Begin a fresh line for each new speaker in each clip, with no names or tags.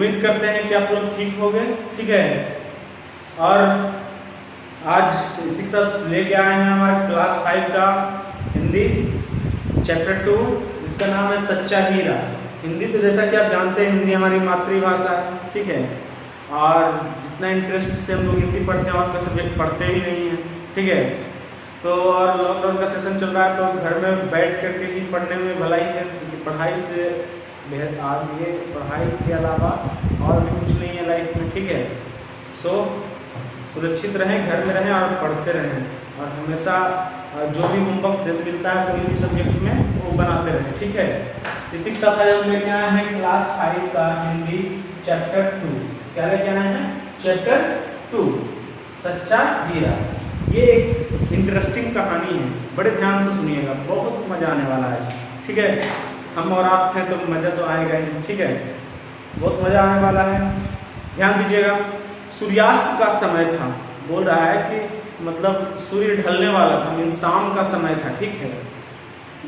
उम्मीद करते हैं कि आप लोग ठीक हो गए, ठीक है। और आज इसी के साथ लेके आए हैं हम आज क्लास 5 का हिंदी चैप्टर 2, जिसका नाम है सच्चा हीरा। हिंदी तो जैसा कि आप जानते हैं हिंदी हमारी मातृभाषा है, ठीक है। और जितना इंटरेस्ट से हम लोग हिंदी पढ़ते हैं और सब्जेक्ट पढ़ते भी नहीं हैं, ठीक है। तो और लॉकडाउन का सेशन चल रहा है तो घर में बैठ करके ही पढ़ने में भलाई है, क्योंकि पढ़ाई से आगे पढ़ाई के अलावा और भी कुछ नहीं है लाइफ में, ठीक है। सो सुरक्षित रहें, घर में रहें और पढ़ते रहें, और हमेशा जो भी होमवर्क मिलता है कोई भी सब्जेक्ट में वो बनाते रहें, ठीक है। इसी के साथ आज हम लेके आए हैं क्लास 5 का हिंदी चैप्टर 2। क्या लेके आए हैं? चैप्टर 2 सच्चा हीरा। ये एक इंटरेस्टिंग कहानी है, बड़े ध्यान से सुनिएगा, बहुत मजा आने वाला है, ठीक है। हम और आप हैं तो मज़ा तो आएगा ही, ठीक है। बहुत मज़ा आने वाला है, ध्यान दीजिएगा। सूर्यास्त का समय था, बोल रहा है कि मतलब सूर्य ढलने वाला था, मीन शाम का समय था, ठीक है।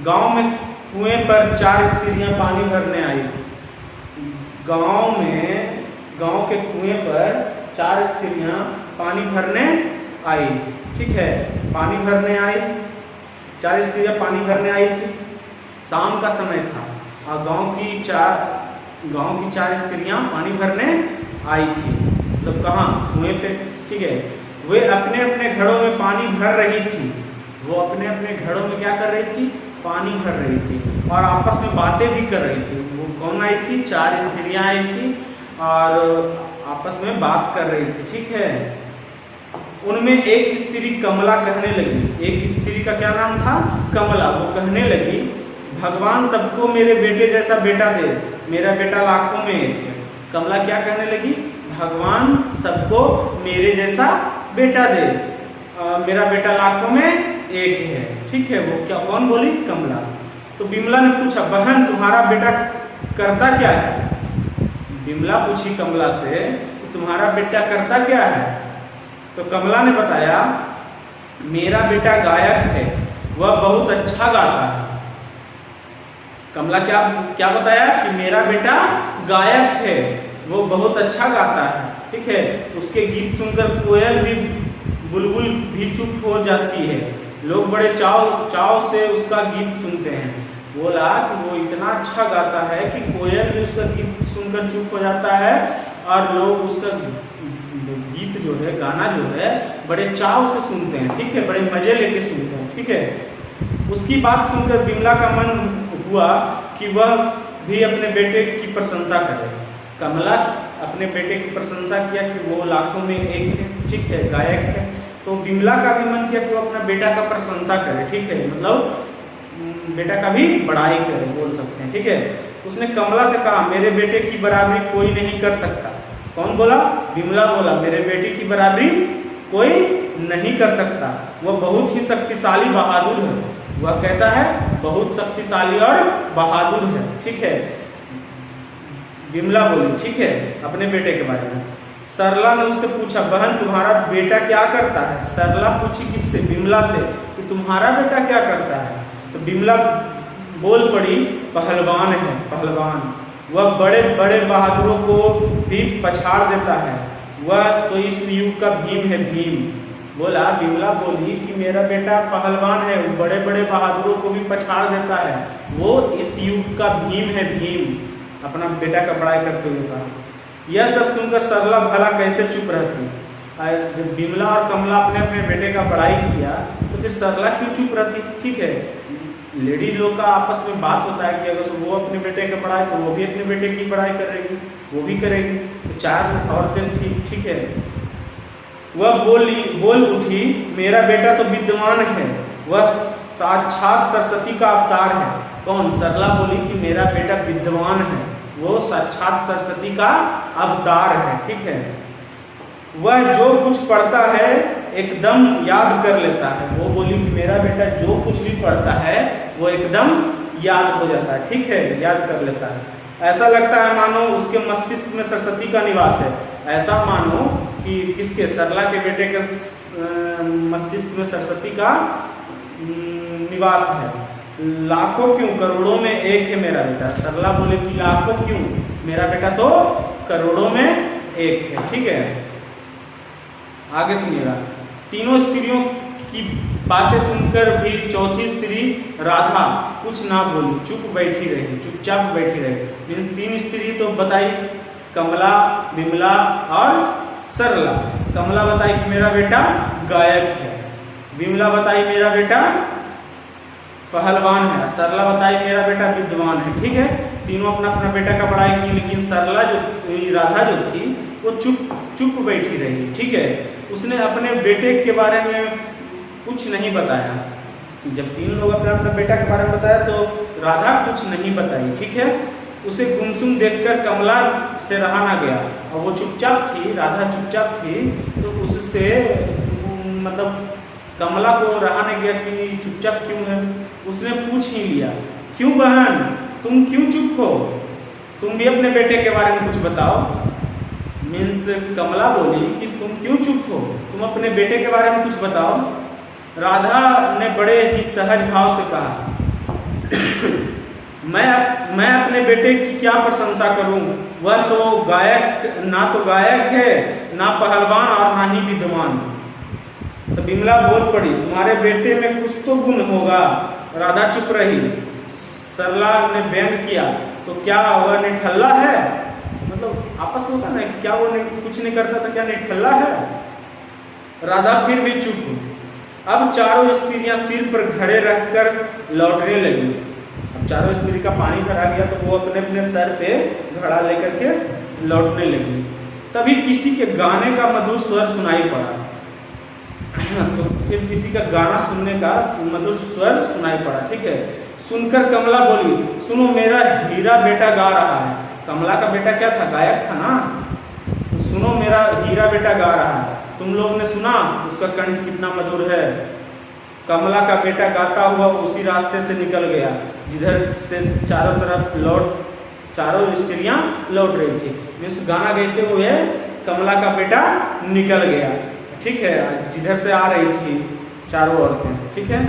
गांव में कुएं पर 4 स्त्रियां पानी भरने आई। गांव के कुएं पर 4 स्त्रियां पानी भरने आई, ठीक है। पानी भरने आई, 4 स्त्रियां पानी भरने आई थी, शाम का समय था, और गांव की 4 स्त्रियां पानी भरने आई थी। मतलब कहाँ? कुएं पे, ठीक है। वे अपने अपने घड़ों में पानी भर रही थी। वो अपने अपने घड़ों में क्या कर रही थी? पानी भर रही थी, और आपस में बातें भी कर रही थी। वो कौन आई थी? 4 स्त्रियां आई थी और आपस में बात कर रही थी, ठीक है। उनमें एक स्त्री कमला कहने लगी। एक स्त्री का क्या नाम था? कमला। वो कहने लगी, भगवान सबको मेरे बेटे जैसा बेटा दे, मेरा बेटा लाखों में एक है। कमला क्या कहने लगी? भगवान सबको मेरे जैसा बेटा दे, मेरा बेटा लाखों में एक है, ठीक है। वो क्या कौन बोली? कमला। तो बिमला ने पूछा, बहन तुम्हारा बेटा करता क्या है? बिमला पूछी कमला से, तुम्हारा बेटा करता क्या है? तो कमला ने बताया, मेरा बेटा गायक है, वह बहुत अच्छा गाता है। कमला क्या बताया? कि मेरा बेटा गायक है, वो बहुत अच्छा गाता है, ठीक है। उसके गीत सुनकर कोयल भी, बुलबुल भी चुप हो जाती है। लोग बड़े चाव से उसका गीत सुनते हैं। बोला कि वो इतना अच्छा गाता है कि कोयल भी उसका गीत सुनकर चुप हो जाता है, और लोग उसका गीत जो है, गाना जो है, बड़े चाव से सुनते हैं, ठीक है, बड़े मजे लेके सुनते हैं, ठीक है। उसकी बात सुनकर बिमला का मन हुआ कि वह भी अपने बेटे की प्रशंसा करे। कमला अपने बेटे की प्रशंसा किया कि वो लाखों में एक है, ठीक है, गायक है। तो बिमला का भी मन किया कि वो अपना बेटा का प्रशंसा करे, ठीक है, मतलब बेटा का भी बड़ाई करे, बोल सकते हैं, ठीक है। उसने कमला से कहा, मेरे बेटे की बराबरी कोई नहीं कर सकता। कौन बोला? बिमला बोला, मेरे बेटे की बराबरी कोई नहीं कर सकता। वह बहुत ही शक्तिशाली बहादुर है। वह कैसा है? बहुत शक्तिशाली और बहादुर है, ठीक है, बिमला बोली, ठीक है, अपने बेटे के बारे में। सरला ने उससे पूछा, बहन तुम्हारा बेटा क्या करता है? सरला पूछी किससे? बिमला से, कि तुम्हारा बेटा क्या करता है? तो बिमला बोल पड़ी, पहलवान है, पहलवान। वह बड़े बड़े बहादुरों को भी पछाड़ देता है। वह तो इस युग का भीम है, भीम। बोला, बिमला बोली कि मेरा बेटा पहलवान है, वो बड़े बड़े बहादुरों को भी पछाड़ देता है, वो इस युग का भीम है, भीम। अपना बेटा का बड़ाई करते हुए कहा। यह सब सुनकर सरला भला कैसे चुप रहती? जब बिमला और कमला अपने अपने बेटे का बड़ाई किया तो फिर सरला क्यों चुप रहती? ठीक है, लेडीज लोग का आपस में बात होता है कि अगर वो अपने बेटे का बड़ाई तो वो भी अपने बेटे की बड़ाई करेगी, वो भी करेगी। तो 4 औरतें थी, ठीक है। वह बोल उठी, मेरा बेटा तो विद्वान है, वह साक्षात सरस्वती का अवतार है। कौन? सरला बोली कि मेरा बेटा विद्वान है, वो साक्षात सरस्वती का अवतार है, ठीक है। वह जो कुछ पढ़ता है एकदम याद कर लेता है। वो बोली कि मेरा बेटा जो कुछ भी पढ़ता है वो एकदम याद हो जाता है, ठीक है, याद कर लेता है। ऐसा लगता है मानो उसके मस्तिष्क में सरस्वती का निवास है। ऐसा मानो कि किसके? सरला के बेटे के मस्तिष्क में सरस्वती का निवास है। लाखों क्यों, करोड़ों में एक है मेरा बेटा। सरला बोले कि लाखों क्यों, मेरा बेटा तो करोड़ों में एक है। ठीक है, आगे सुनिएगा। तीनों स्त्रियों की बातें सुनकर भी चौथी स्त्री राधा कुछ ना बोली, चुप बैठी रही, चुपचाप बैठी रही। मीन्स तीन स्त्री तो बताई, कमला, विमला और सरला। कमला बताई कि मेरा बेटा गायक है, विमला बताई मेरा बेटा पहलवान है, सरला बताई मेरा बेटा विद्वान है। ठीक है, तीनों अपना अपना बेटा का बड़ाई की, लेकिन सरला जो, राधा जो थी वो चुप बैठी रही। ठीक है, उसने अपने बेटे के बारे में कुछ नहीं बताया। जब तीन लोग अपना अपना बेटा के बारे में बताया तो राधा कुछ नहीं बताई। ठीक है, उसे गुमसुम देखकर कमला से रहा ना गया, और वो चुपचाप थी, राधा चुपचाप थी, तो उससे मतलब कमला को रहा नहीं गया कि चुपचाप क्यों है। उसने पूछ ही लिया, क्यों बहन तुम क्यों चुप हो, तुम भी अपने बेटे के बारे में कुछ बताओ। मीन्स कमला बोली कि तुम क्यों चुप हो, तुम अपने बेटे के बारे में कुछ बताओ। राधा ने बड़े ही सहज भाव से कहा, मैं अपने बेटे की क्या प्रशंसा करूं, वह तो गायक है, ना पहलवान और ना ही विद्वान। तो विमला बोल पड़ी, तुम्हारे बेटे में कुछ तो गुण होगा। राधा चुप रही। सरला ने व्यंग किया, तो क्या वह निठल्ला है, मतलब आपस में होता ना, क्या वो कुछ नहीं करता तो क्या निठल्ला है। राधा फिर भी चुप हुई। अब चारों स्त्रियां सिर पर घड़े रखकर लौटने लगी। अब चारों स्त्री का पानी भरा गया तो वो अपने अपने सर पे घड़ा लेकर के लौटने लगी। तभी किसी के गाने का मधुर स्वर सुनाई पड़ा। तो फिर किसी का गाना सुनने का मधुर स्वर सुनाई पड़ा। ठीक है, सुनकर कमला बोली, सुनो मेरा हीरा बेटा गा रहा है। कमला का बेटा क्या था, गायक था ना। तो सुनो मेरा हीरा बेटा गा रहा है। तुम लोग ने सुना उसका कंठ कितना मधुर है। कमला का बेटा गाता हुआ उसी रास्ते से निकल गया जिधर से चारों स्त्रियां लौट रही थी। मीन्स गाना गाते हुए कमला का बेटा निकल गया। ठीक है, जिधर से आ रही थी चारों औरतें। ठीक है,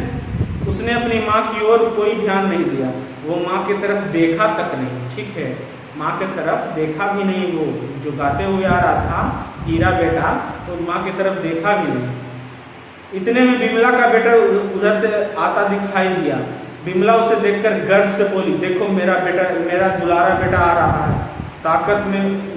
उसने अपनी माँ की ओर कोई ध्यान नहीं दिया, वो माँ की तरफ देखा तक नहीं। ठीक है, माँ की तरफ देखा भी नहीं, वो जो गाते हुए आ रहा था हीरा बेटा, तो माँ की तरफ देखा भी नहीं। इतने में विमला का बेटा उधर से आता दिखाई दिया। विमला उसे देखकर गर्व से बोली, देखो मेरा बेटा, मेरा दुलारा बेटा आ रहा है, ताकत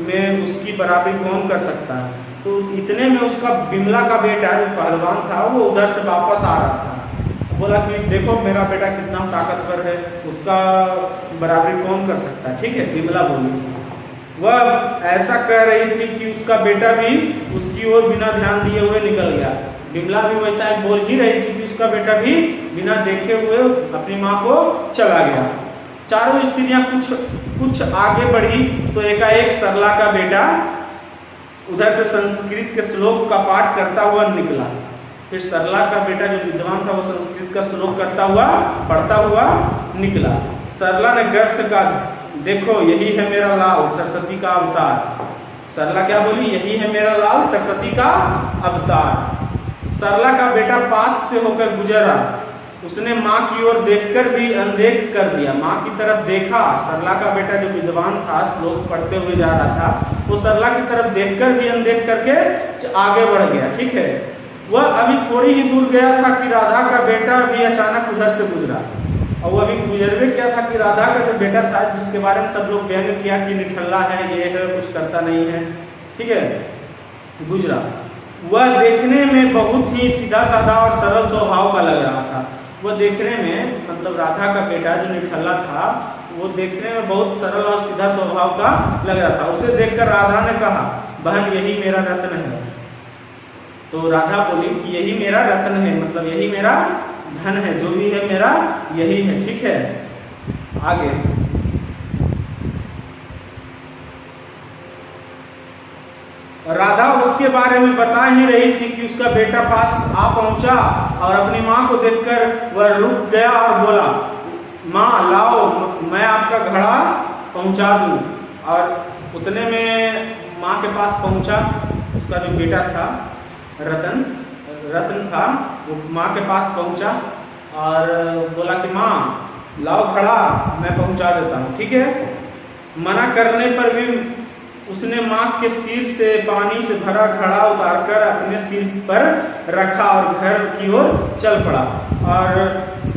में उसकी बराबरी कौन कर सकता है। तो इतने में उसका विमला का बेटा जो पहलवान था वो उधर से वापस आ रहा था। बोला कि देखो मेरा बेटा कितना ताकतवर है, उसका बराबरी कौन कर सकता है। ठीक है, विमला बोली। वह ऐसा कह रही थी कि उसका बेटा भी उसकी ओर बिना ध्यान दिए हुए निकल गया। विमला भी वैसा बोल ही रही थी कि उसका बेटा भी बिना देखे हुए अपनी माँ को चला गया। चारों स्त्रियां कुछ आगे बढ़ी तो एकाएक सरला का बेटा उधर से संस्कृत के श्लोक का पाठ करता हुआ निकला। फिर सरला का बेटा जो विद्वान था वो संस्कृत का श्लोक करता हुआ पढ़ता हुआ निकला। सरला ने गर्व से कहा, देखो यही है मेरा लाल, सरस्वती का अवतार। सरला क्या बोली, यही है मेरा लाल, सरस्वती का अवतार। सरला का बेटा पास से होकर गुजरा, उसने माँ की ओर देखकर भी अनदेख कर दिया। माँ की तरफ देखा, सरला का बेटा जो विद्वान था श्लोक पढ़ते हुए जा रहा था, वो सरला की तरफ देखकर भी अनदेख करके आगे बढ़ गया। ठीक है, वह अभी थोड़ी ही दूर गया था कि राधा का बेटा भी अचानक उधर से गुजरा। और वो अभी गुजरवे क्या था कि राधा का जो बेटा था जिसके बारे में सब लोग व्यंग किया कि निठल्ला है, ये है, कुछ करता नहीं है, ठीक है, गुजरा। वह देखने में बहुत ही सीधा साधा और सरल स्वभाव का लग रहा था। वह देखने में, मतलब राधा का बेटा जो निठल्ला था, वो देखने में बहुत सरल और सीधा स्वभाव का लग रहा था। उसे देखकर राधा ने कहा, बहन यही मेरा रत्न है। तो राधा बोली कि यही मेरा रत्न है, मतलब यही मेरा धन है, जो भी है मेरा यही है। ठीक है, आगे राधा उसके बारे में बता ही रही थी कि उसका बेटा पास आ पहुंचा और अपनी माँ को देखकर वह रुक गया और बोला, माँ लाओ, मैं आपका घड़ा पहुंचा दूं। और उतने में माँ के पास पहुंचा उसका जो बेटा था रतन था, वो माँ के पास पहुंचा और बोला कि माँ लाओ घड़ा मैं पहुंचा देता हूँ, ठीक है। मना करने पर भी उसने माँ के सिर से पानी से भरा घड़ा उतारकर अपने सिर पर रखा और घर की ओर चल पड़ा। और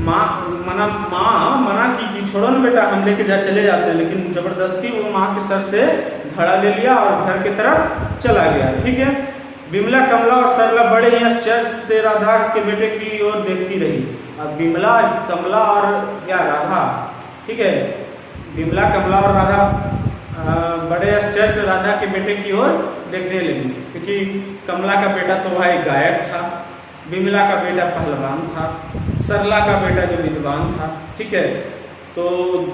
माँ मना की कि छोड़ो ना बेटा, हम लेके चले जाते हैं, लेकिन जबरदस्ती वो माँ के सर से घड़ा ले लिया और घर की तरफ चला गया, ठीक है। विमला, कमला और सरला बड़े ही आश्चर्य से राधा के बेटे की ओर देखती रही। अब विमला, कमला और क्या राधा, ठीक है, विमला, कमला और राधा बड़े आश्चर्य से राधा के बेटे की ओर देखने लगी, क्योंकि कमला का बेटा तो भाई गायक था, विमला का बेटा पहलवान था, सरला का बेटा जो विद्वान था, ठीक है। तो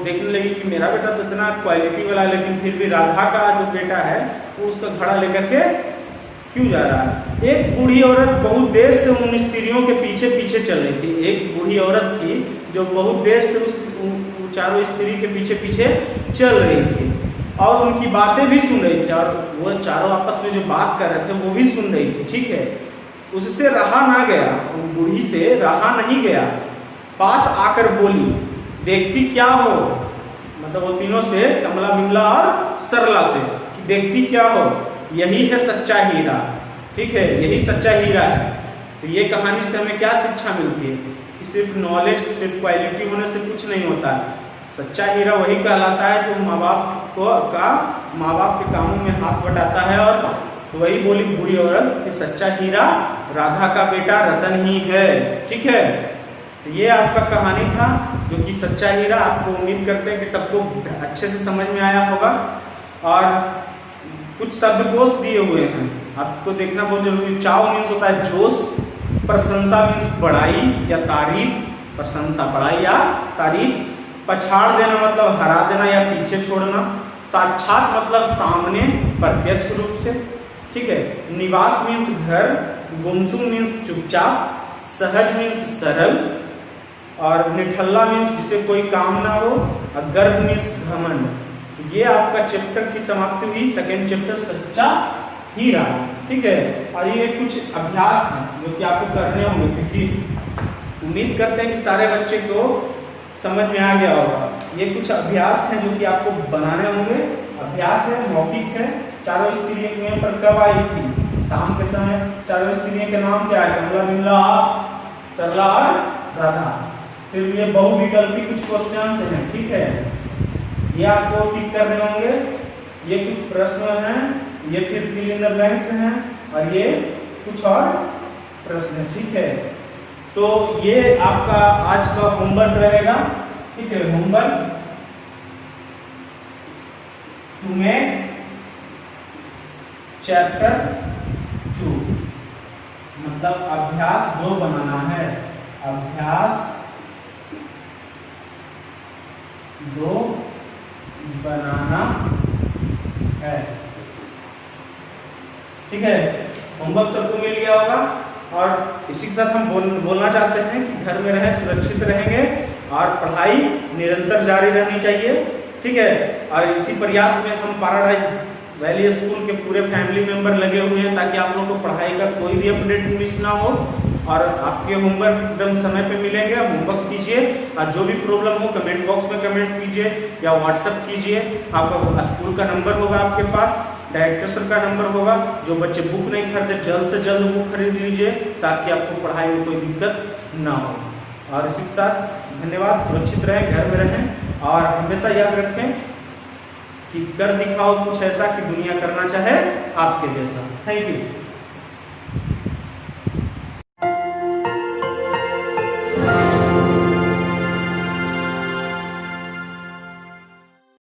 देखने लगी कि मेरा बेटा तो इतना क्वालिटी वाला, लेकिन फिर भी राधा का जो बेटा है वो उसका घड़ा लेकर के क्यों जा रहा है। एक बूढ़ी औरत बहुत देर से उन स्त्रियों के पीछे पीछे चल रही थी। एक बूढ़ी औरत थी जो बहुत देर से उस चारों स्त्री के पीछे पीछे चल रही थी और उनकी बातें भी सुन रही थी, और वो चारों आपस में जो बात कर रहे थे वो भी सुन रही थी, ठीक है। उससे रहा ना गया, उन बूढ़ी से रहा नहीं गया, पास आकर बोली, देखती क्या हो, मतलब वो तीनों से, कमला, विमला और सरला से, कि देखती क्या हो, यही है सच्चा हीरा, ठीक है, यही सच्चा हीरा है। तो ये कहानी से हमें क्या शिक्षा मिलती है कि सिर्फ नॉलेज, सिर्फ क्वालिटी होने से कुछ नहीं होता है। सच्चा हीरा वही कहलाता है जो माँ बाप के कामों में हाथ बटाता है। और तो वही बोली बूढ़ी औरत कि सच्चा हीरा राधा का बेटा रतन ही है, ठीक है। तो ये आपका कहानी था जो कि सच्चा हीरा। आपको उम्मीद करते हैं कि सबको अच्छे से समझ में आया होगा। और कुछ शब्दकोश दिए हुए हैं, आपको देखना बहुत जरूरी। चाव मीन्स होता है जोश, प्रशंसा मीन्स बड़ाई या तारीफ, प्रशंसा बड़ाई या तारीफ। पछाड़ देना मतलब हरा देना या पीछे छोड़ना। साक्षात मतलब सामने, प्रत्यक्ष रूप से, ठीक है। निवास मीन्स घर, गुमसुम मीन्स चुपचाप, सहज मीन्स सरल, और निठल्ला मीन्स जिसे कोई काम ना हो, और गर्व मीन्स घमंड। ये आपका चैप्टर की समाप्ति हुई, सेकेंड चैप्टर सच्चा हीरा, ठीक है। और ये कुछ अभ्यास हैं जो कि आपको करने होंगे, क्योंकि उम्मीद करते हैं कि सारे बच्चे को समझ में आ गया होगा। ये कुछ अभ्यास हैं जो कि आपको बनाने होंगे। अभ्यास है, मौखिक है। चारों स्त्रियां कुएं पर कब आई थी? शाम के समय। चारों स्त्रियों के नाम क्या है? कमला, विमला, सरला और राधा। फिर ये बहुविकल्पी कुछ क्वेश्चंस हैं, ठीक है, ये आपको टिक करने होंगे। ये कुछ प्रश्न हैं, ये फिर फिल इन द ब्लैंक्स हैं, और ये कुछ और प्रश्न, ठीक है। तो ये आपका आज का होमवर्क रहेगा, ठीक है। होमवर्क टू मेक चैप्टर 2, मतलब अभ्यास 2 बनाना है। अभ्यास 2 बनाना है, ठीक है। होमवर्क सबको मिल गया होगा। और इसी के साथ हम बोलना चाहते हैं कि घर में रहें, सुरक्षित रहेंगे, और पढ़ाई निरंतर जारी रहनी चाहिए, ठीक है। और इसी प्रयास में हम पैराडाइज वैली स्कूल के पूरे फैमिली मेंबर लगे हुए हैं, ताकि आप लोगों को पढ़ाई का कोई भी अपडेट मिस ना हो, और आपके होमवर्क एकदम समय पे मिलेंगे। होमवर्क कीजिए, और जो भी प्रॉब्लम हो कमेंट बॉक्स में कमेंट कीजिए या व्हाट्सएप कीजिए। आपका स्कूल का नंबर होगा आपके पास, डायरेक्टर सर का नंबर होगा। जो बच्चे बुक नहीं खरीदते जल्द से जल्द बुक खरीद लीजिए, ताकि आपको पढ़ाई में कोई दिक्कत ना हो। और इसी के साथ धन्यवाद। सुरक्षित रहें, घर में रहें, और हमेशा याद रखें कि कर दिखाओ कुछ ऐसा कि दुनिया करना चाहे आपके जैसा। Thank you.